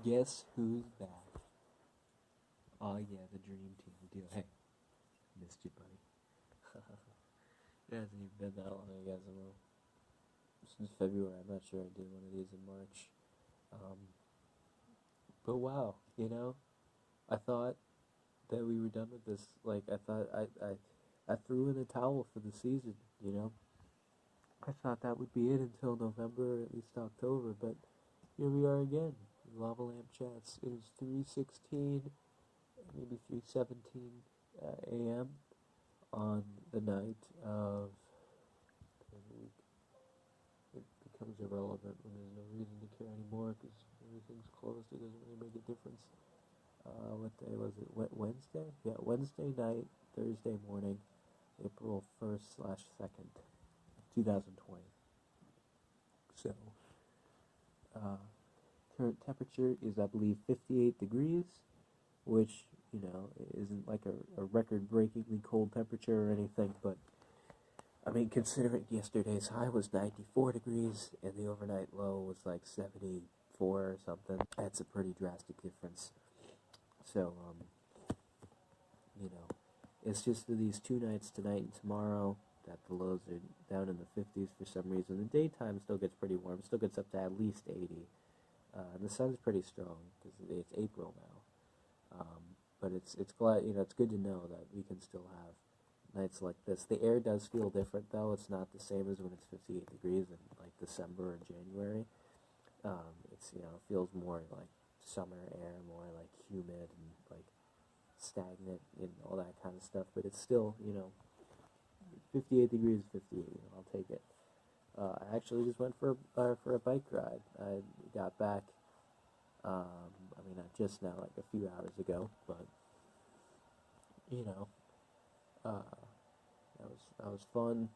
Guess who's back? Oh yeah, the dream team deal. Hey, missed you, buddy. It hasn't even been that long, I guess. Since February. I'm not sure I did one of these in March. Um, but wow, I thought that we were done with this. Like, I thought I threw in the towel for the season. I thought that would be it until November, or at least October. But here we are again. Lava Lamp Chats. It is 3:16, maybe 3:17 a.m. on the night of the week. It becomes irrelevant when there's no reason to care anymore because everything's closed. It doesn't really make a difference. What day was it? Wednesday? Yeah, Wednesday night, Thursday morning, April 1st slash 2nd, 2020. So, current temperature is, I believe, 58 degrees, which, isn't like a record-breakingly cold temperature or anything, but, I mean, considering yesterday's high was 94 degrees and the overnight low was like 74 or something, that's a pretty drastic difference. So, it's just for these 2 nights, tonight and tomorrow, that the lows are down in the 50s for some reason. The daytime still gets pretty warm, still gets up to at least 80. And the sun's pretty strong because it's April now. But it's glad, it's good to know that we can still have nights like this. The air does feel different though. It's not the same as when it's 58 degrees in like December or January. It's, it feels more like summer air, more like humid and like stagnant and all that kind of stuff. But it's still, 58 degrees, 58. I'll take it. I actually just went for a bike ride. I got back. Not just now, like a few hours ago, but that was fun.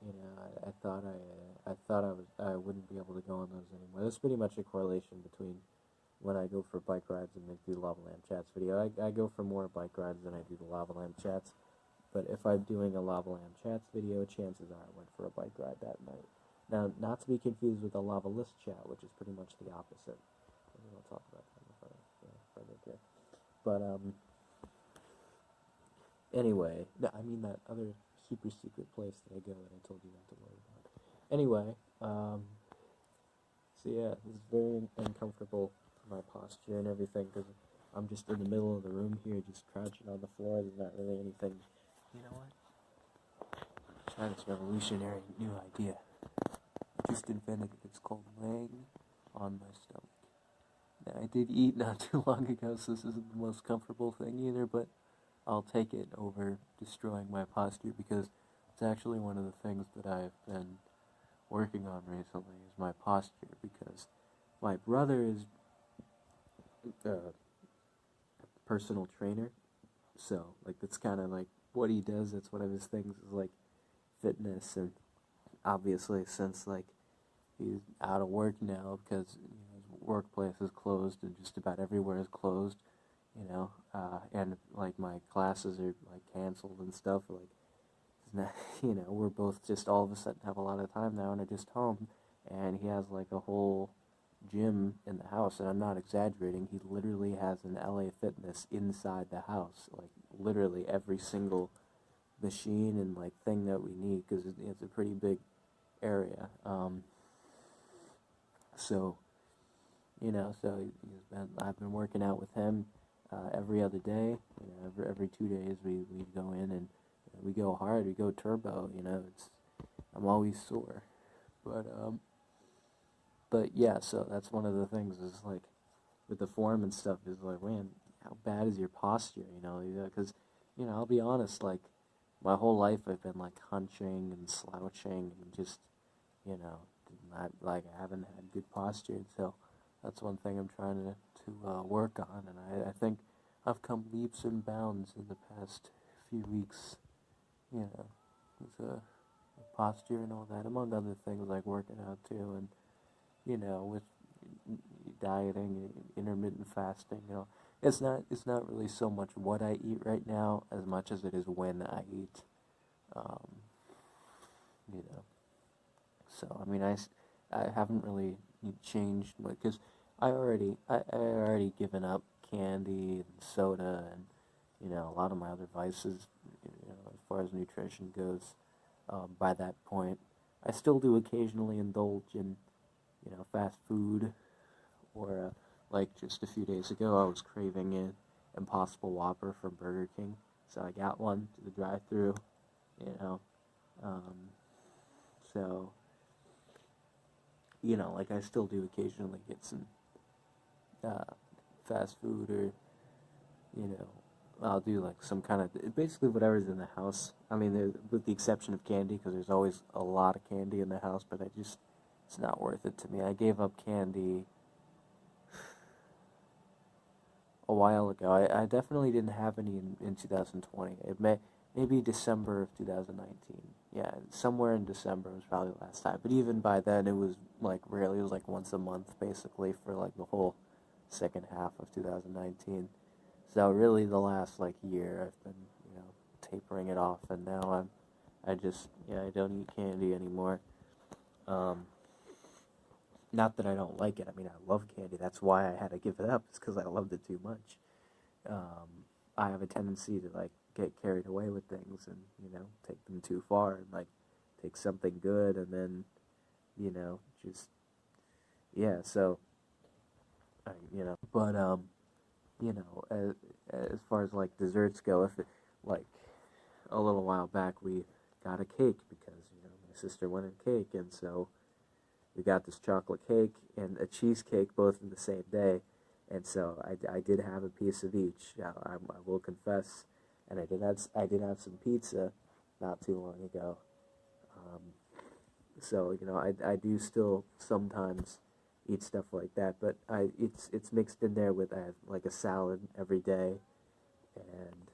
I thought I wouldn't be able to go on those anymore. There's pretty much a correlation between when I go for bike rides and make the Lava Lamp Chats video. I go for more bike rides than I do the Lava Lamp Chats. But if I'm doing a Lava Lamp Chats video, chances are I went for a bike ride that night. Now, not to be confused with a Lava List Chat, which is pretty much the opposite. I'll talk about that further here. But, anyway, no, I mean that other super secret place that I go that I told you not to worry about. Anyway, so yeah, it's very uncomfortable for my posture and everything, because I'm just in the middle of the room here, just crouching on the floor. There's not really anything. You know what? Try this revolutionary new idea. I just invented it. It's called laying on my stomach. Now, I did eat not too long ago, so this isn't the most comfortable thing either, but I'll take it over destroying my posture, because it's actually one of the things that I've been working on recently is my posture, because my brother is a personal trainer, so like that's kind of like what he does. That's one of his things is like fitness, and obviously since like he's out of work now because his workplace is closed and just about everywhere is closed, and like my classes are like canceled and stuff. Like, it's not, we're both just all of a sudden have a lot of time now and are just home, and he has like a whole gym in the house, and I'm not exaggerating. He literally has an LA Fitness inside the house, like literally every single machine and like thing that we need, because it's a pretty big area. So I've been working out with him every other day. Every 2 days we go in and we go hard. We go turbo. I'm always sore, but yeah. So that's one of the things is like with the form and stuff is like, man, how bad is your posture? Because I'll be honest, like my whole life I've been like hunching and slouching and just not like I haven't had good posture. So that's one thing I'm trying to work on, and I think I've come leaps and bounds in the past few weeks, with posture and all that, among other things like working out too, and with dieting, intermittent fasting. It's not really so much what I eat right now as much as it is when I eat. So I mean I haven't really changed because I already given up candy and soda and, a lot of my other vices, as far as nutrition goes, by that point. I still do occasionally indulge in, fast food, or, like just a few days ago, I was craving an Impossible Whopper from Burger King, so I got one to the drive-thru, you know, um, so, like I still do occasionally get some, uh, fast food, or, you know, I'll do like some kind of, basically whatever's in the house. I mean, with the exception of candy, because there's always a lot of candy in the house, but it's not worth it to me. I gave up candy a while ago. I definitely didn't have any in 2020. Maybe December of 2019. Yeah, somewhere in December was probably the last time. But even by then, it was like rarely. It was like once a month, basically, for like the whole second half of 2019. So really, the last like year, I've been tapering it off, and now I don't eat candy anymore. Not that I don't like it. I mean, I love candy. That's why I had to give it up. It's because I loved it too much. I have a tendency to like get carried away with things, and take them too far, and like take something good and then just So but as far as like desserts go, if it, like a little while back we got a cake because my sister wanted cake, and so we got this chocolate cake and a cheesecake both in the same day. And so I did have a piece of each. I will confess, and I did have some pizza not too long ago. So I do still sometimes eat stuff like that, but it's mixed in there with like a salad every day, and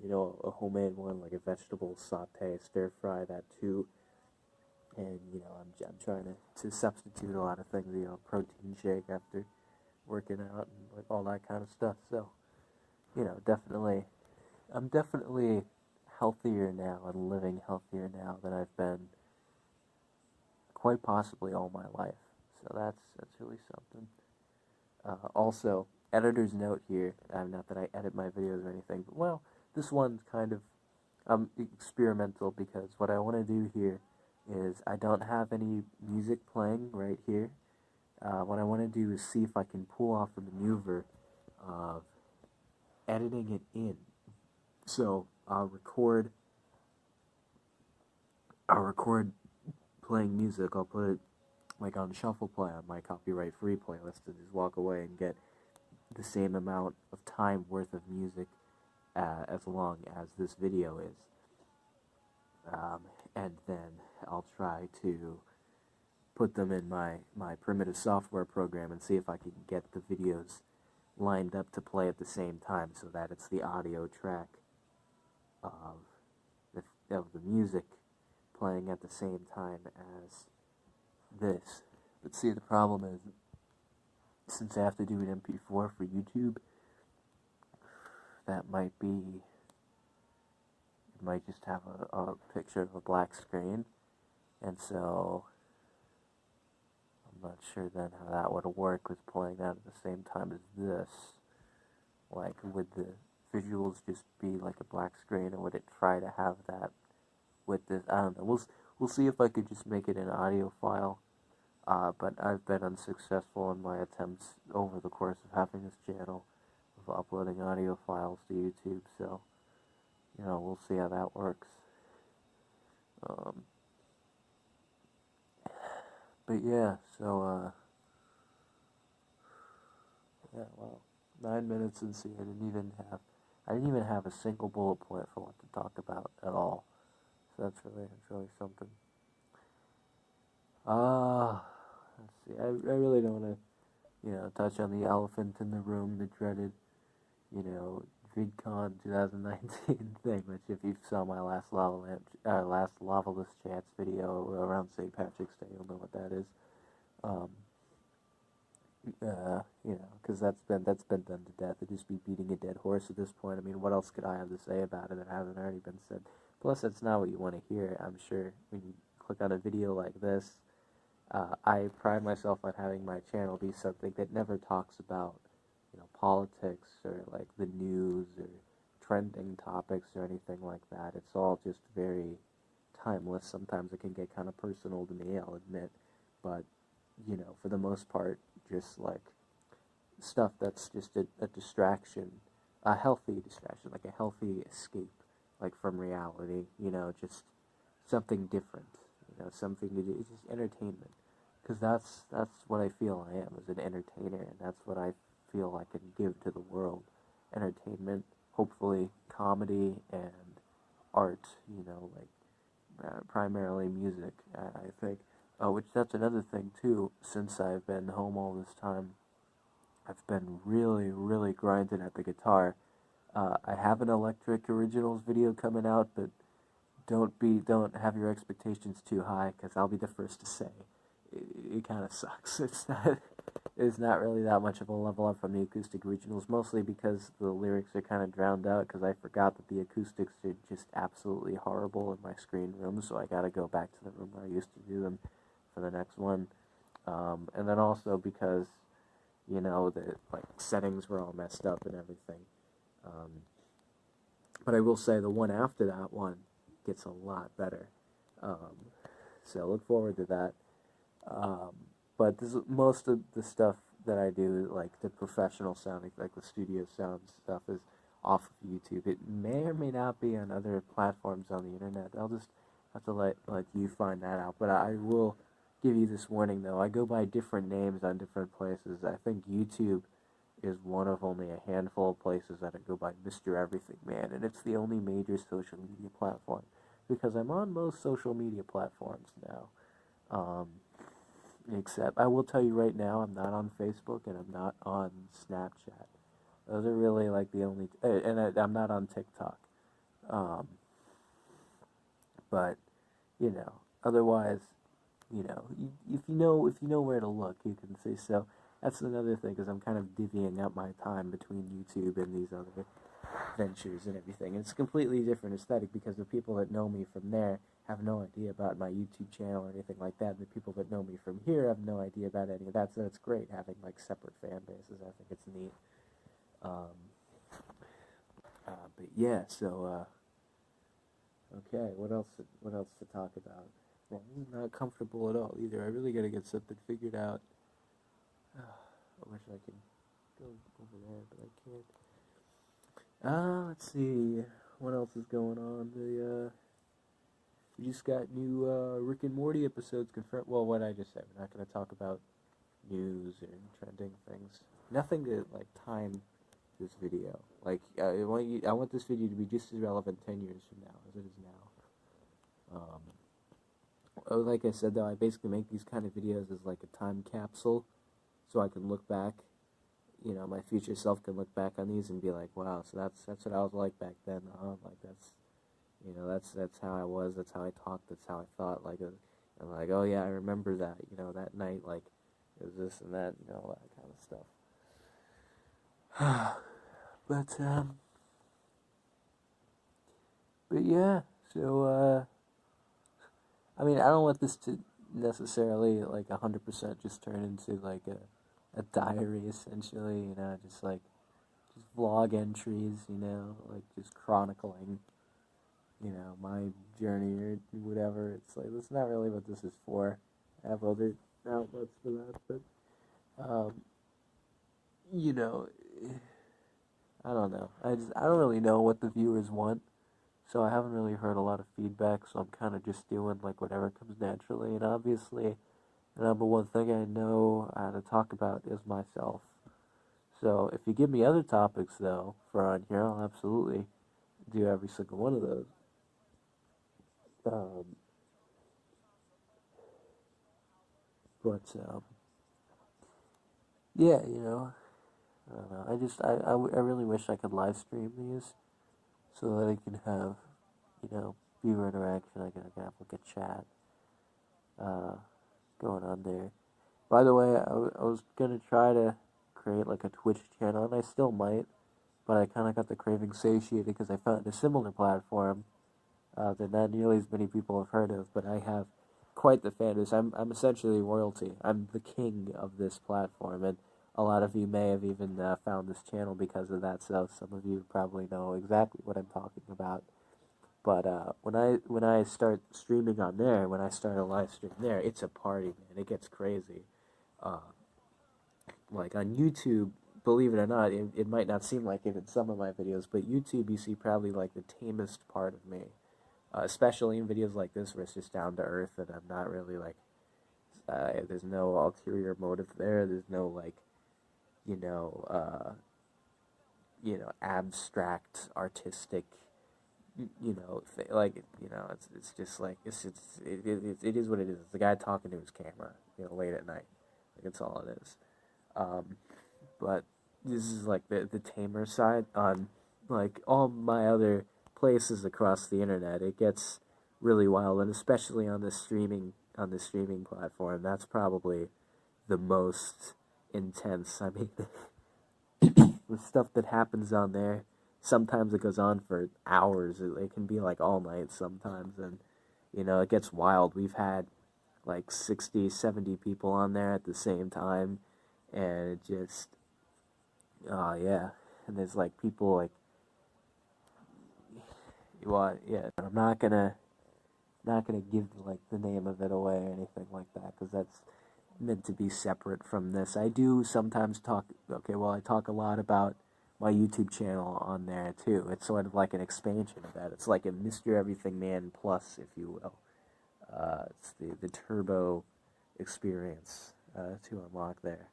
a homemade one, like a vegetable saute, stir fry, that too. And I'm trying to substitute a lot of things, protein shake after working out and like all that kind of stuff. So definitely, I'm definitely healthier now and living healthier now than I've been quite possibly all my life. So that's really something. Also, editor's note here. Not that I edit my videos or anything, but well, this one's kind of experimental, because what I want to do here is I don't have any music playing right here. What I want to do is see if I can pull off the maneuver of editing it in. So I'll record playing music. I'll put it like on shuffle play on my copyright-free playlist, and just walk away and get the same amount of time worth of music as long as this video is. And then I'll try to put them in my primitive software program and see if I can get the videos lined up to play at the same time, so that it's the audio track of the music playing at the same time as this. But see, the problem is, since I have to do an MP4 for YouTube, it might just have a picture of a black screen, and so I'm not sure then how that would work with playing that at the same time as this. Like, would the visuals just be like a black screen, or would it try to have that with this? I don't know. We'll see if I could just make it an audio file. But I've been unsuccessful in my attempts over the course of having this channel of uploading audio files to YouTube, so we'll see how that works. But yeah, so yeah, well, 9 minutes, and see, I didn't even have a single bullet point for what to talk about at all. So that's really something. Let's see. I really don't want to, touch on the elephant in the room, the dreaded, VidCon 2019 thing. Which, if you saw my last Lavaless Chats video around St. Patrick's Day, you'll know what that is. Because that's been done to death. It'd just be beating a dead horse at this point. I mean, what else could I have to say about it that hasn't already been said? Plus, that's not what you want to hear, I'm sure, when you click on a video like this. I pride myself on having my channel be something that never talks about, politics or like the news or trending topics or anything like that. It's all just very timeless. Sometimes it can get kind of personal to me, I'll admit, but for the most part, just like stuff that's just a distraction, a healthy distraction, like a healthy escape, like from reality, just something different, something to do. It's just entertainment, because that's what I feel I am, as an entertainer, and that's what I feel I can give to the world. Entertainment, hopefully comedy and art, primarily music, I think. Which that's another thing too, since I've been home all this time, I've been really, really grinding at the guitar. I have an Electric Originals video coming out, but don't have your expectations too high, because I'll be the first to say it kind of sucks. It's not really that much of a level up from the acoustic originals, mostly because the lyrics are kind of drowned out, because I forgot that the acoustics are just absolutely horrible in my screen room, so I gotta go back to the room where I used to do them for the next one. And then also because, the like settings were all messed up and everything. But I will say the one after that one gets a lot better. So look forward to that. But most of the stuff that I do, like the professional sounding, like the studio sound stuff, is off of YouTube. It may or may not be on other platforms on the internet. I'll just have to let you find that out. But I will give you this warning, though. I go by different names on different places. I think YouTube is one of only a handful of places that I go by Mr. Everything Man, and it's the only major social media platform, because I'm on most social media platforms now. Except, I will tell you right now, I'm not on Facebook and I'm not on Snapchat. Those are really like the only, and I'm not on TikTok. But otherwise, if you know where to look, you can see. So that's another thing, because I'm kind of divvying up my time between YouTube and these other ventures and everything. And it's a completely different aesthetic, because the people that know me from there have no idea about my YouTube channel or anything like that. And the people that know me from here have no idea about any of that. So it's great having like separate fan bases. I think it's neat. But yeah, so okay, what else to talk about? Well, this is not comfortable at all either. I really got to get something figured out. I wish I could go over there, but I can't. Let's see. What else is going on? We just got new Rick and Morty episodes confirmed. Well, what I just said. We're not going to talk about news or trending things. Nothing to like time this video. Like I want this video to be just as relevant 10 years from now as it is now. Like I said, though, I basically make these kind of videos as like a time capsule, so I can look back. My future self can look back on these and be like, wow, so that's what I was like back then. Like that's how I was. That's how I talked. That's how I thought. I'm like, oh yeah, I remember that. That night, like, it was this and that. All that kind of stuff. But yeah. So I mean, I don't want this to necessarily like 100% just turn into like a diary, essentially. Just vlog entries. Like just chronicling my journey or whatever. It's like, that's not really what this is for. I have other outlets for that, but, I don't know. I don't really know what the viewers want, so I haven't really heard a lot of feedback, so I'm kind of just doing, like, whatever comes naturally, and obviously, the number one thing I know how to talk about is myself. So, if you give me other topics, though, for on here, I'll absolutely do every single one of those. Yeah, I don't know. I really wish I could live stream these so that I can have, viewer interaction. I can have like a chat going on there. By the way, I was gonna try to create like a Twitch channel, and I still might, but I kind of got the craving satiated because I found a similar platform that not nearly as many people have heard of, but I have quite the fan of this. I'm essentially royalty. I'm the king of this platform, and a lot of you may have even found this channel because of that. So some of you probably know exactly what I'm talking about. But when I start streaming on there, when I start a live stream there, it's a party, man. It gets crazy. Uh, like on YouTube, believe it or not, it might not seem like it in some of my videos, but YouTube you see probably like the tamest part of me. Especially in videos like this where it's just down to earth and I'm not really like, there's no ulterior motive there. There's no like, you know, abstract, artistic, it's just like, it is what it is. It's the guy talking to his camera, late at night. Like, it's all it is. But this is like the tamer side. On like all my other places across the internet, it gets really wild, and especially on this streaming platform, that's probably the most intense. I mean, the stuff that happens on there, sometimes it goes on for hours. It can be like all night sometimes, and it gets wild. We've had like 60, 70 people on there at the same time, and it just, oh yeah, and there's like people like, I'm not gonna give like the name of it away or anything like that, because that's meant to be separate from this. I do sometimes talk, I talk a lot about my YouTube channel on there too. It's sort of like an expansion of that. It's like a Mr. Everything Man Plus, if you will. It's the turbo experience to unlock there.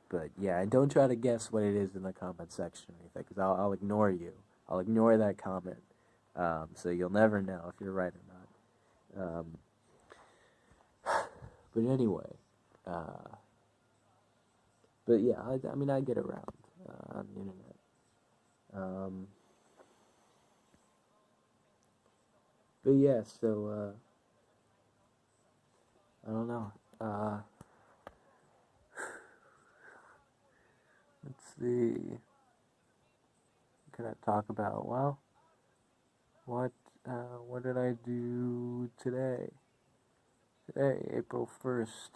But yeah, and don't try to guess what it is in the comment section or anything, because I'll ignore you. I'll ignore that comment. So you'll never know if you're right or not. But anyway, but yeah, I mean, I get around on the internet. But yeah, so, I don't know. Let's see. What could I talk about? Well, what did I do today? Today, April 1st.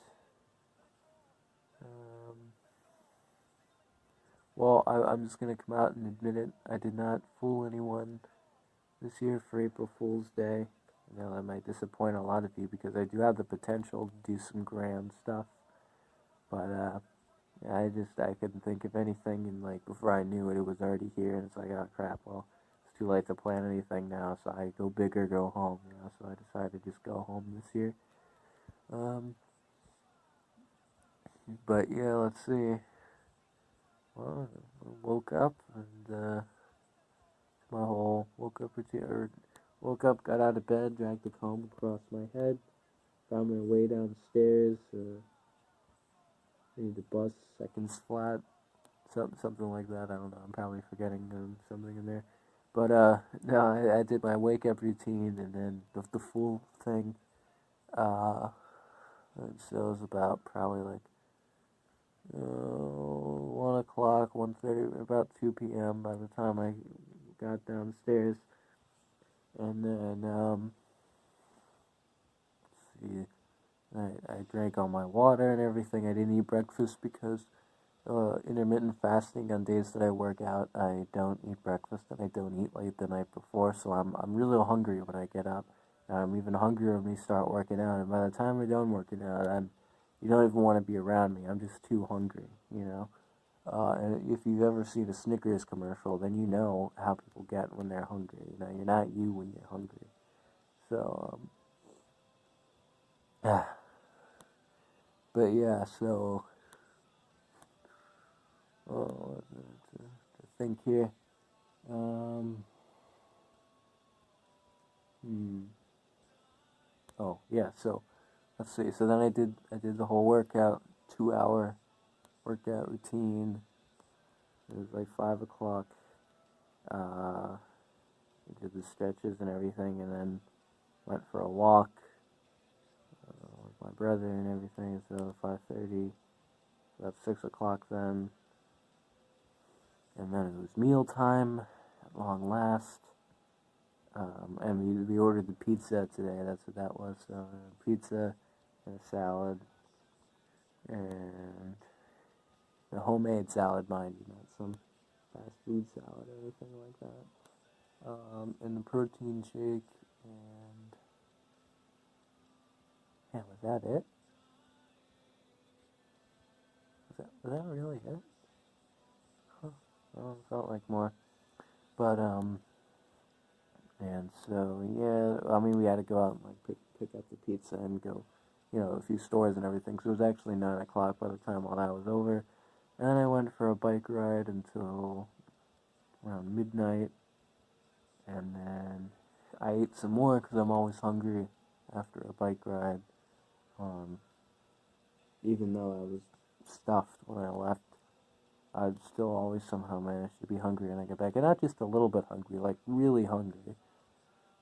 Well, I'm just going to come out and admit it. I did not fool anyone this year for April Fool's Day. I know that might disappoint a lot of you because I do have the potential to do some grand stuff. But I couldn't think of anything, and like before I knew it, it was already here, and it's like, oh crap, well, it's too late to plan anything now, so I go big or go home, so I decided to just go home this year. But yeah, let's see. Well, I woke up and woke up, got out of bed, dragged the comb across my head, found my way downstairs. I need the bus, seconds flat, something like that. I don't know. I'm probably forgetting something in there. But no, I did my wake up routine and then the full thing. And so it was about probably like 1 o'clock, 1:30, about 2 p.m. by the time I got downstairs. And then, let's see, I drank all my water and everything. I didn't eat breakfast because intermittent fasting on days that I work out, I don't eat breakfast and I don't eat late the night before. So I'm really hungry when I get up. I'm even hungrier when we start working out. And by the time we're done working out, you don't even want to be around me. I'm just too hungry, And if you've ever seen a Snickers commercial, then you know how people get when they're hungry. You're not you when you're hungry. So, but yeah, so, to think here. Oh yeah, so let's see. So then I did the whole workout, 2-hour workout routine. It was like 5 o'clock. I did the stretches and everything, and then went for a walk with my brother and everything. So 5:30, about 6 o'clock then, and then it was meal time at long last. And we ordered the pizza today. That's what that was. So pizza and a salad, and a homemade salad, mind you, not some fast food salad or anything like that. And the protein shake, and yeah, was that it? Was that really it? Huh. Well, it felt like more. But and so yeah, I mean, we had to go out and like pick up the pizza and go, a few stores and everything. So it was actually 9 o'clock by the time all that was over. And then I went for a bike ride until around midnight, and then I ate some more because I'm always hungry after a bike ride. Um, Even though I was stuffed when I left, I'd still always somehow manage to be hungry when I get back. And not just a little bit hungry, like really hungry.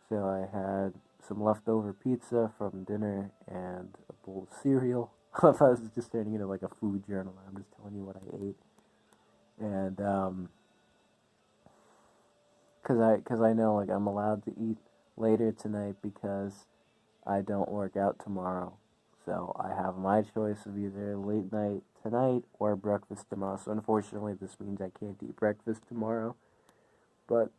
So I had some leftover pizza from dinner and a bowl of cereal. I was just turning into like a food journal. I'm just telling you what I ate. And, cause I know like I'm allowed to eat later tonight because I don't work out tomorrow. So I have my choice of either late night tonight or breakfast tomorrow. So unfortunately, this means I can't eat breakfast tomorrow. But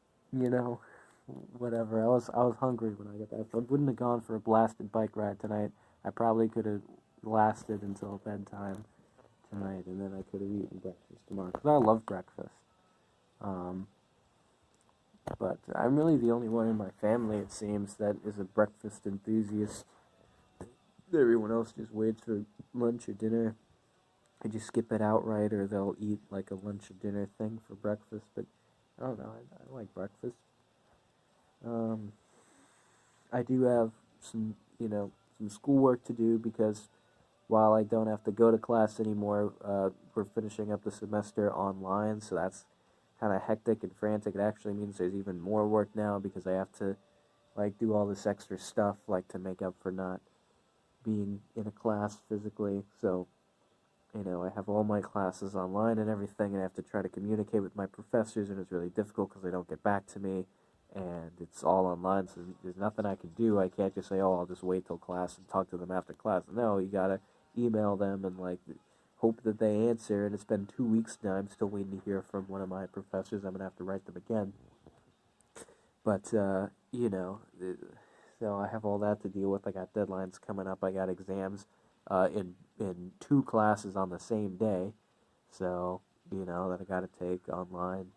whatever. I was hungry when I got back. If I wouldn't have gone for a blasted bike ride tonight, I probably could have lasted until bedtime tonight, and then I could have eaten breakfast tomorrow. Because I love breakfast. Um, but I'm really the only one in my family, it seems, that is a breakfast enthusiast. Everyone else just waits for lunch or dinner. They just skip it outright, or they'll eat like a lunch or dinner thing for breakfast. But I don't know. I like breakfast. Um, I do have some schoolwork to do because while I don't have to go to class anymore, we're finishing up the semester online, so that's kind of hectic and frantic. It actually means there's even more work now because I have to like do all this extra stuff like to make up for not being in a class physically. So, I have all my classes online and everything, and I have to try to communicate with my professors, and it's really difficult because they don't get back to me, and it's all online, so there's nothing I can do. I can't just say, oh, I'll just wait till class and talk to them after class. No, you gotta email them and, like, hope that they answer, and it's been 2 weeks now. I'm still waiting to hear from one of my professors. I'm gonna have to write them again. But, so I have all that to deal with. I got deadlines coming up. I got exams in 2 classes on the same day, so that I got to take online,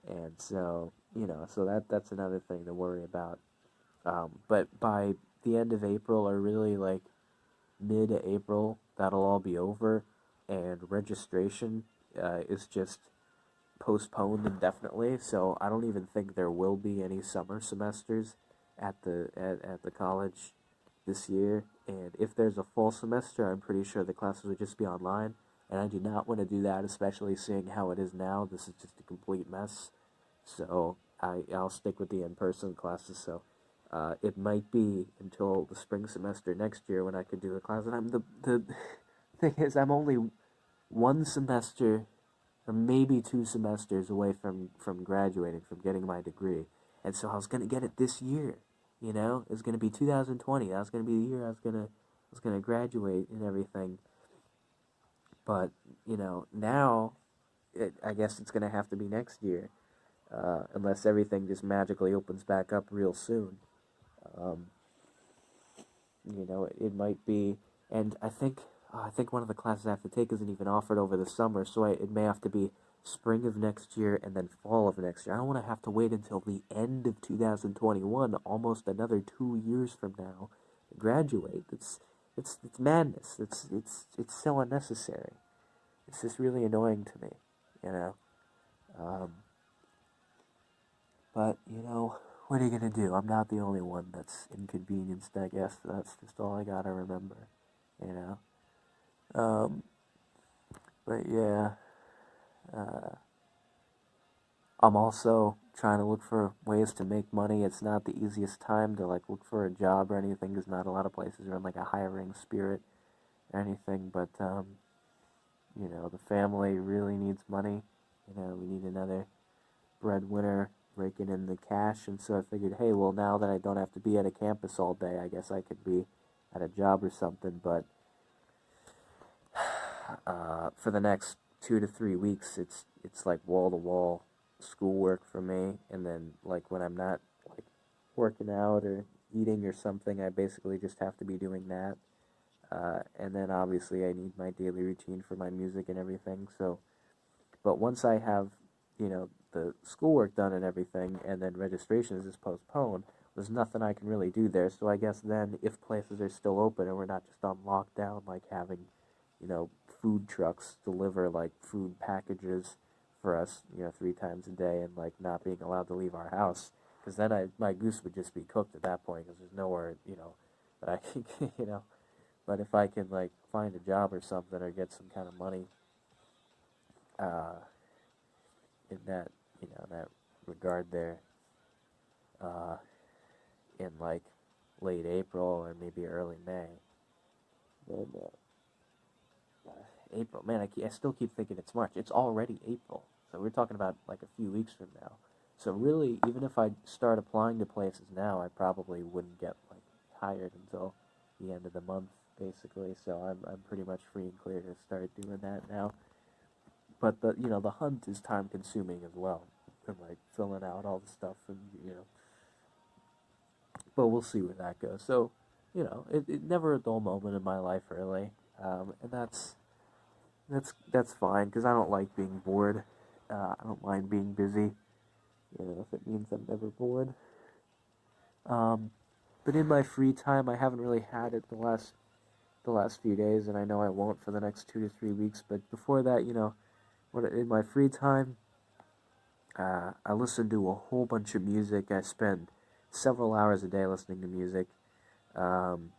and so that's another thing to worry about. But by the end of April, or really like mid-April, that'll all be over, and registration is just postponed indefinitely. So I don't even think there will be any summer semesters at the college this year. And if there's a fall semester, I'm pretty sure the classes would just be online. And I do not want to do that, especially seeing how it is now. This is just a complete mess. So I'll stick with the in-person classes. So it might be until the spring semester next year when I could do the class. And the thing is, I'm only one semester or maybe 2 semesters away from graduating, from getting my degree. And so I was going to get it this year, It was going to be 2020. That was going to be the year I was going to graduate and everything. But, now I guess it's going to have to be next year, unless everything just magically opens back up real soon. It might be, and I think one of the classes I have to take isn't even offered over the summer, so it may have to be spring of next year and then fall of next year. I don't want to have to wait until the end of 2021, almost another 2 years from now, to graduate. It's madness. It's so unnecessary. It's just really annoying to me, But what are you gonna do? I'm not the only one that's inconvenienced, I guess. That's just all I gotta remember, you know. But yeah, I'm also trying to look for ways to make money. It's not the easiest time to like look for a job or anything, because not a lot of places are in like a hiring spirit or anything. But the family really needs money. We need another breadwinner. raking in the cash, and so I figured, hey, well, now that I don't have to be at a campus all day, I guess I could be at a job or something, but for the next 2 to 3 weeks, it's like wall-to-wall schoolwork for me, and then, like, when I'm not, like, working out or eating or something, I basically just have to be doing that, and then obviously I need my daily routine for my music and everything, so, but once I have, the schoolwork done and everything, and then registration is postponed, there's nothing I can really do there, so I guess then, if places are still open and we're not just on lockdown, like having, food trucks deliver, like, food packages for us, 3 times a day, and, like, not being allowed to leave our house, because then my goose would just be cooked at that point, because there's nowhere, that I can, but if I can, like, find a job or something, or get some kind of money, in that, that regard there, in, like, late April, or maybe early May, then, April, man, I still keep thinking it's March. It's already April, so we're talking about, like, a few weeks from now. So really, even if I start applying to places now, I probably wouldn't get, like, hired until the end of the month, basically. So I'm pretty much free and clear to start doing that now. But the hunt is time consuming as well, and, like, filling out all the stuff, and but we'll see where that goes. So, it never a dull moment in my life, really, and that's fine, because I don't like being bored. I don't mind being busy, if it means I'm never bored. But in my free time, I haven't really had it the last few days, and I know I won't for the next 2 to 3 weeks. But before that, in my free time, I listen to a whole bunch of music. I spend several hours a day listening to music, and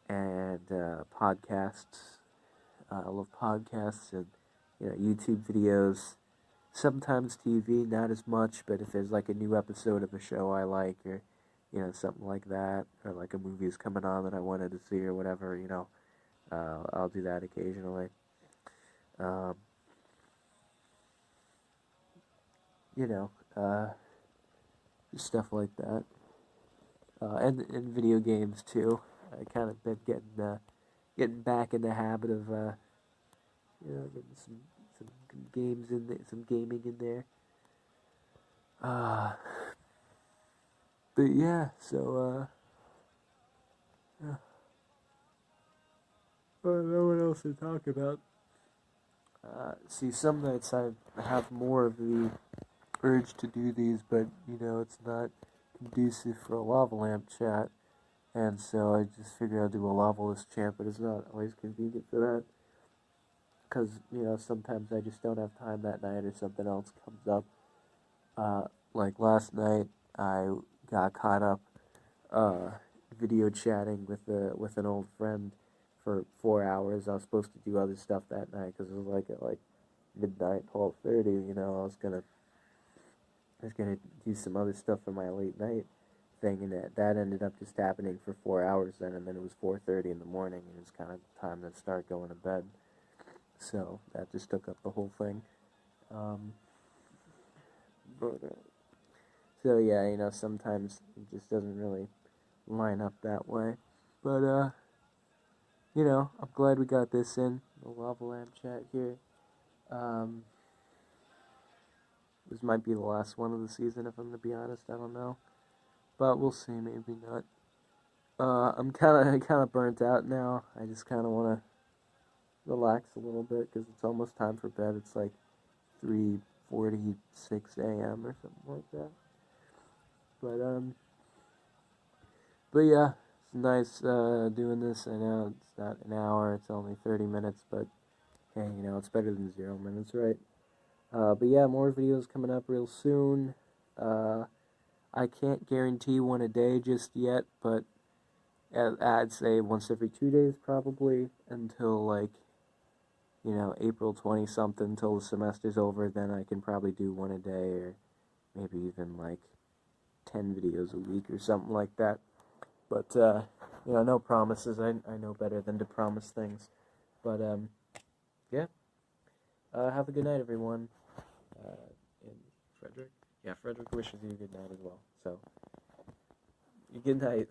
podcasts. I love podcasts and YouTube videos. Sometimes TV, not as much, but if there's, like, a new episode of a show I like, or something like that, or, like, a movie is coming on that I wanted to see or whatever, I'll do that occasionally. Just stuff like that. And video games too. I kind of been getting back in the habit of getting some games in there, some gaming in there. But yeah, so yeah. I don't know what else to talk about. See, some nights I have more of the urge to do these, but it's not conducive for a lava lamp chat, and so I just figured I'd do a lava chant, but it's not always convenient for that, because sometimes I just don't have time that night, or something else comes up. Like last night, I got caught up video chatting with an old friend for 4 hours. I was supposed to do other stuff that night, because it was like at midnight, 12:30. I was gonna do some other stuff for my late night thing, and that ended up just happening for 4 hours then, and then it was 4:30 in the morning, and it was kind of time to start going to bed. So that just took up the whole thing. So yeah, sometimes it just doesn't really line up that way. But I'm glad we got this in, the lava lamp chat here. This might be the last one of the season, if I'm gonna be honest. I don't know, but we'll see. Maybe not. I'm kind of burnt out now. I just kind of want to relax a little bit, because it's almost time for bed. It's like 3:46 a.m. or something like that. But yeah, it's nice doing this. I know it's not an hour; it's only 30 minutes, but hey, it's better than 0 minutes, right? But yeah, more videos coming up real soon. I can't guarantee one a day just yet, but I'd say once every 2 days probably, until like, April 20-something, till the semester's over. Then I can probably do one a day, or maybe even like 10 videos a week or something like that. But, no promises. I know better than to promise things. But, yeah. Have a good night, everyone. In Frederick. Yeah, Frederick wishes you a good night as well. So, good night.